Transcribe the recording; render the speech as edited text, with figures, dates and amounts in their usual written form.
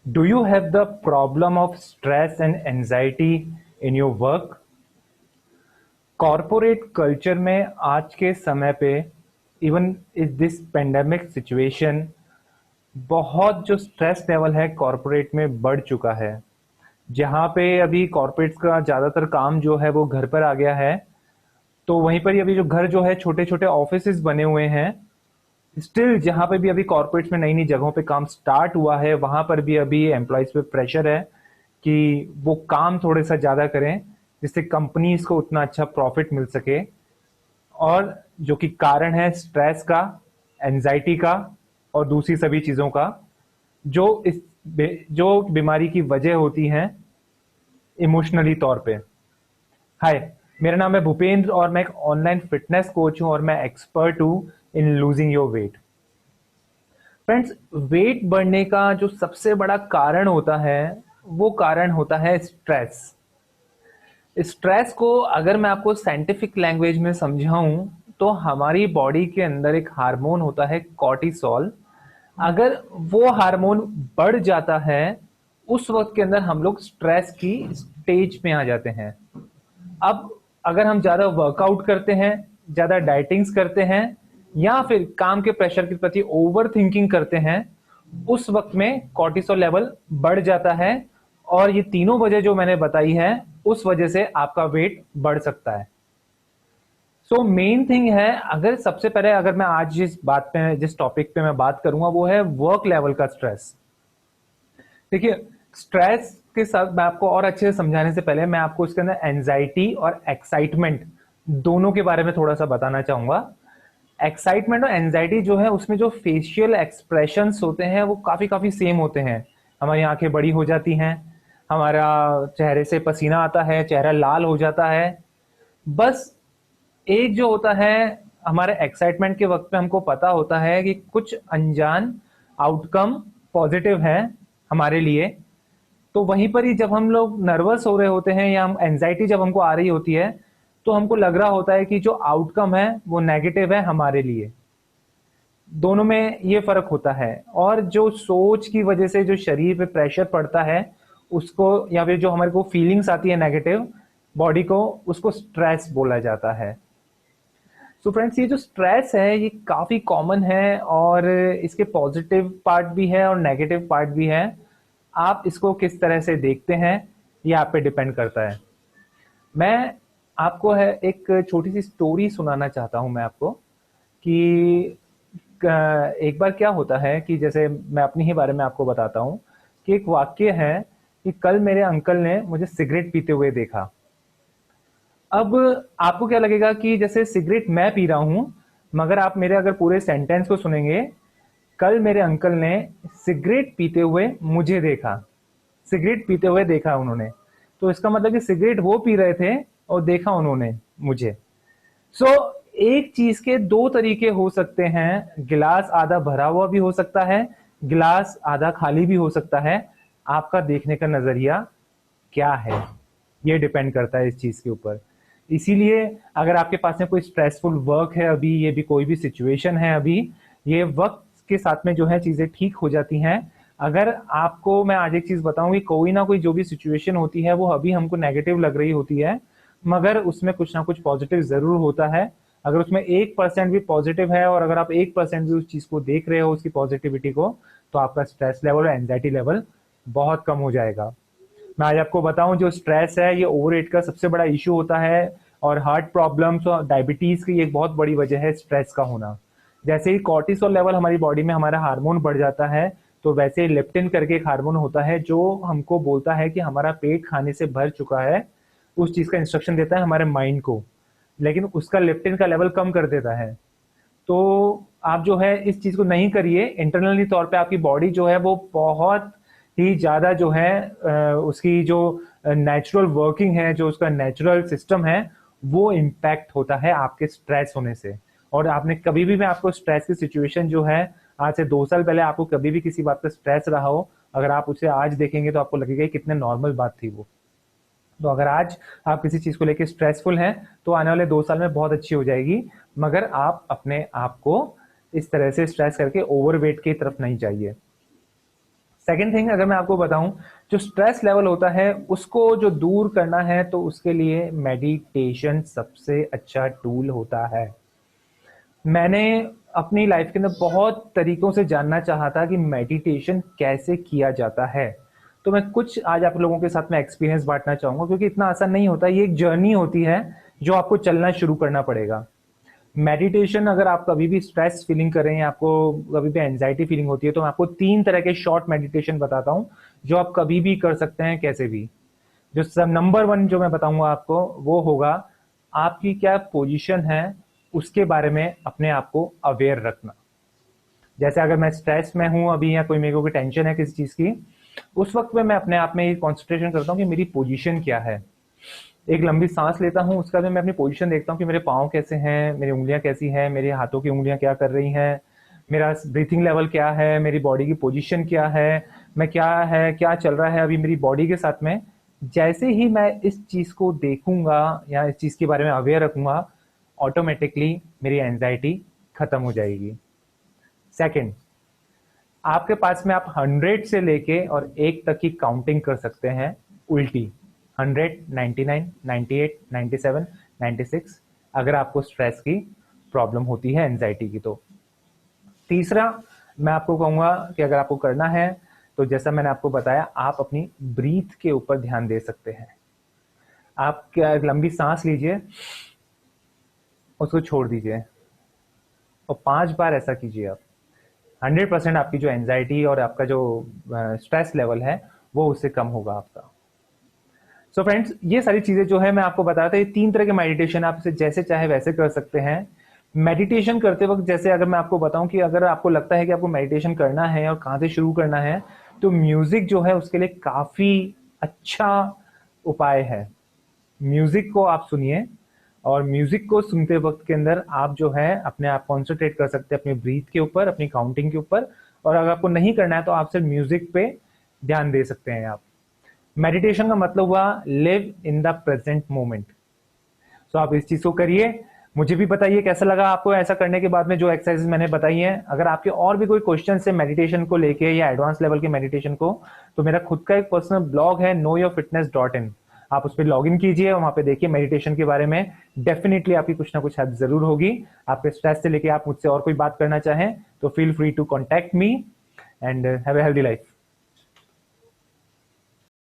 Do you have the problem of stress and anxiety in your work? Corporate culture में आज के समय पे इवन इस दिस पेंडेमिक सिचुएशन बहुत जो स्ट्रेस लेवल है कॉरपोरेट में बढ़ चुका है। जहाँ पे अभी कॉरपोरेट्स का ज़्यादातर काम जो है वो घर पर आ गया है, तो वहीं पर ही अभी जो घर जो है छोटे छोटे ऑफिसेज बने हुए हैं। स्टिल जहाँ पे भी अभी कॉर्पोरेट्स में नई नई जगहों पे काम स्टार्ट हुआ है, वहां पर भी अभी एम्प्लॉयज पे प्रेशर है कि वो काम थोड़े सा ज्यादा करें जिससे कंपनीज को उतना अच्छा प्रॉफिट मिल सके। और जो कि कारण है स्ट्रेस का, एंजाइटी का और दूसरी सभी चीजों का, जो इस जो बीमारी की वजह होती हैं इमोशनली तौर पे। हाय, मेरा नाम है भूपेंद्र और मैं एक ऑनलाइन फिटनेस कोच हूं और मैं एक्सपर्ट हूं in losing your weight. Friends, weight बढ़ने का जो सबसे बड़ा कारण होता है वो कारण होता है स्ट्रेस। स्ट्रेस को अगर मैं आपको साइंटिफिक लैंग्वेज में समझाऊं तो हमारी बॉडी के अंदर एक हार्मोन होता है कॉर्टिसोल। अगर वो हार्मोन बढ़ जाता है उस वक्त के अंदर हम लोग स्ट्रेस की स्टेज में आ जाते हैं। अब अगर हम ज्यादा वर्कआउट करते हैं, ज्यादा डाइटिंग्स करते हैं या फिर काम के प्रेशर के प्रति ओवर थिंकिंग करते हैं, उस वक्त में कॉर्टिसोल लेवल बढ़ जाता है और ये तीनों वजह जो मैंने बताई है उस वजह से आपका वेट बढ़ सकता है। सो मेन थिंग है, अगर सबसे पहले अगर मैं आज जिस टॉपिक पे मैं बात करूंगा वो है वर्क लेवल का स्ट्रेस। देखिए, स्ट्रेस के साथ मैं आपको और अच्छे से समझाने से पहले मैं आपको इसके अंदर एंजाइटी और एक्साइटमेंट दोनों के बारे में थोड़ा सा बताना चाहूंगा। एक्साइटमेंट और एंजाइटी जो है उसमें जो फेशियल एक्सप्रेशंस होते हैं वो काफी काफी सेम होते हैं। हमारी आंखें बड़ी हो जाती हैं, हमारा चेहरे से पसीना आता है, चेहरा लाल हो जाता है। बस एक जो होता है, हमारे एक्साइटमेंट के वक्त पे हमको पता होता है कि कुछ अनजान आउटकम पॉजिटिव है हमारे लिए। तो वहीं पर ही जब हम लोग नर्वस हो रहे होते हैं या हम एंजाइटी जब हमको आ रही होती है तो हमको लग रहा होता है कि जो आउटकम है वो नेगेटिव है हमारे लिए। दोनों में ये फर्क होता है। और जो सोच की वजह से जो शरीर पे प्रेशर पड़ता है उसको, या फिर जो हमारे को फीलिंग्स आती है नेगेटिव बॉडी को, उसको स्ट्रेस बोला जाता है। सो फ्रेंड्स, ये जो स्ट्रेस है ये काफी कॉमन है और इसके पॉजिटिव पार्ट भी है और नेगेटिव पार्ट भी है। आप इसको किस तरह से देखते हैं ये आप पे डिपेंड करता है। मैं आपको है एक छोटी सी स्टोरी सुनाना चाहता हूं मैं आपको कि एक बार क्या होता है कि जैसे मैं अपनी ही बारे में आपको बताता हूं कि एक वाक्य है कि कल मेरे अंकल ने मुझे सिगरेट पीते हुए देखा। अब आपको क्या लगेगा कि जैसे सिगरेट मैं पी रहा हूं, मगर आप मेरे अगर पूरे सेंटेंस को सुनेंगे, कल मेरे अंकल ने सिगरेट पीते हुए मुझे देखा। सिगरेट पीते हुए देखा उन्होंने, तो इसका मतलब कि सिगरेट वो पी रहे थे और देखा उन्होंने मुझे। सो एक चीज के दो तरीके हो सकते हैं, गिलास आधा भरा हुआ भी हो सकता है, गिलास आधा खाली भी हो सकता है। आपका देखने का नजरिया क्या है ये डिपेंड करता है इस चीज के ऊपर। इसीलिए अगर आपके पास में कोई स्ट्रेसफुल वर्क है, अभी ये भी कोई भी सिचुएशन है, अभी ये वक्त के साथ में जो है चीजें ठीक हो जाती हैं। अगर आपको मैं आज एक चीज बताऊं कि कोई ना कोई जो भी सिचुएशन होती है वो अभी हमको नेगेटिव लग रही होती है, मगर उसमें कुछ ना कुछ पॉजिटिव जरूर होता है। अगर उसमें 1% भी पॉजिटिव है और अगर आप 1% भी उस चीज को देख रहे हो, उसकी पॉजिटिविटी को, तो आपका स्ट्रेस लेवल और एंजाइटी लेवल बहुत कम हो जाएगा। मैं आज आपको बताऊं, जो स्ट्रेस है ये ओवर एज का सबसे बड़ा इशू होता है और हार्ट प्रॉब्लम्स और डायबिटीज की एक बहुत बड़ी वजह है स्ट्रेस का होना। जैसे ही कॉर्टिसोल लेवल हमारी बॉडी में हमारा हार्मोन बढ़ जाता है, तो वैसे ही लेप्टिन करके एक हार्मोन होता है जो हमको बोलता है कि हमारा पेट खाने से भर चुका है। उस चीज का इंस्ट्रक्शन देता है हमारे माइंड को, लेकिन उसका लेप्टिन का लेवल कम कर देता है। तो आप जो है इस चीज को नहीं करिए। इंटरनली तौर पे आपकी बॉडी जो है वो बहुत ही ज्यादा जो है उसकी जो नेचुरल वर्किंग है, जो उसका नेचुरल सिस्टम है, वो इम्पैक्ट होता है आपके स्ट्रेस होने से। और आपने कभी भी, मैं आपको स्ट्रेस की सिचुएशन जो है आज से 2 साल पहले आपको कभी भी किसी बात का स्ट्रेस रहा हो, अगर आप उसे आज देखेंगे तो आपको लगेगा कि कितने नॉर्मल बात थी वो। तो अगर आज आप किसी चीज को लेकर स्ट्रेसफुल हैं तो आने वाले 2 साल में बहुत अच्छी हो जाएगी। मगर आप अपने आप को इस तरह से स्ट्रेस करके ओवरवेट की तरफ नहीं जाइए। सेकेंड थिंग अगर मैं आपको बताऊं, जो स्ट्रेस लेवल होता है उसको जो दूर करना है तो उसके लिए मेडिटेशन सबसे अच्छा टूल होता है। मैंने अपनी लाइफ के अंदर बहुत तरीकों से जानना चाहा था कि मेडिटेशन कैसे किया जाता है। तो मैं कुछ आज आप लोगों के साथ में एक्सपीरियंस बांटना चाहूंगा, क्योंकि इतना आसान नहीं होता, ये एक जर्नी होती है जो आपको चलना शुरू करना पड़ेगा। मेडिटेशन अगर आप कभी भी स्ट्रेस फीलिंग कर रहे हैं, आपको कभी भी एंजाइटी फीलिंग होती है, तो मैं आपको 3 तरह के शॉर्ट मेडिटेशन बताता हूं जो आप कभी भी कर सकते हैं, कैसे भी। जो सब नंबर 1 जो मैं बताऊंगा आपको वो होगा, आपकी क्या पोजीशन है उसके बारे में अपने आप को अवेयर रखना। जैसे अगर मैं स्ट्रेस में हूं अभी, या कोई मेरे को कोई टेंशन है किसी चीज की, उस वक्त में मैं अपने आप में ये कॉन्सेंट्रेशन करता हूं कि मेरी पोजीशन क्या है। एक लंबी सांस लेता हूं, उसके बाद मैं अपनी पोजीशन देखता हूं कि मेरे पाँव कैसे हैं, मेरी उंगलियां कैसी हैं, मेरे हाथों की उंगलियां क्या कर रही हैं, मेरा ब्रीथिंग लेवल क्या है, मेरी बॉडी की पोजीशन क्या है, मैं क्या है, क्या चल रहा है अभी मेरी बॉडी के साथ में। जैसे ही मैं इस चीज को देखूंगा या इस चीज के बारे में अवेयर रखूंगा, ऑटोमेटिकली मेरी एंजाइटी खत्म हो जाएगी। सेकंड, आपके पास में आप 100 से लेके और 1 तक की काउंटिंग कर सकते हैं उल्टी। 100, 99, 98, 97, 96, अगर आपको स्ट्रेस की प्रॉब्लम होती है, एंजाइटी की। तो तीसरा, मैं आपको कहूंगा कि अगर आपको करना है तो जैसा मैंने आपको बताया, आप अपनी ब्रीथ के ऊपर ध्यान दे सकते हैं। आप क्या एक लंबी सांस लीजिए, उसको छोड़ दीजिए और 5 बार ऐसा कीजिए आप। 100% आपकी जो एंजाइटी और आपका जो स्ट्रेस लेवल है वो उससे कम होगा आपका। सो फ्रेंड्स, ये सारी चीजें जो है मैं आपको बताया था, ये 3 तरह के मेडिटेशन आप इसे जैसे चाहे वैसे कर सकते हैं। मेडिटेशन करते वक्त जैसे अगर मैं आपको बताऊं कि अगर आपको लगता है कि आपको मेडिटेशन करना है और कहां से शुरू करना है, तो म्यूजिक जो है उसके लिए काफी अच्छा उपाय है। म्यूजिक को आप सुनिए, और म्यूजिक को सुनते वक्त के अंदर आप जो है अपने आप कॉन्सेंट्रेट कर सकते हैं अपनी ब्रीथ के ऊपर, अपनी काउंटिंग के ऊपर। और अगर आपको नहीं करना है तो आप सिर्फ म्यूजिक पे ध्यान दे सकते हैं आप। मेडिटेशन का मतलब हुआ live in the present moment. So आप इस चीज को करिए। मुझे भी बताइए कैसा लगा आपको ऐसा करने के बाद में जो एक्सरसाइज मैंने बताई है। अगर आपके और भी कोई क्वेश्चन है मेडिटेशन को लेके या एडवांस लेवल के मेडिटेशन को, तो मेरा खुद का एक पर्सनल ब्लॉग है knowyourfitness.in, आप उस पर लॉग इन कीजिए और वहां पे देखिए मेडिटेशन के बारे में। डेफिनेटली आपकी कुछ ना कुछ हेल्प जरूर होगी। आपके स्ट्रेस से लेके आप मुझसे और कोई बात करना चाहें तो feel free to contact me, and have a healthy life.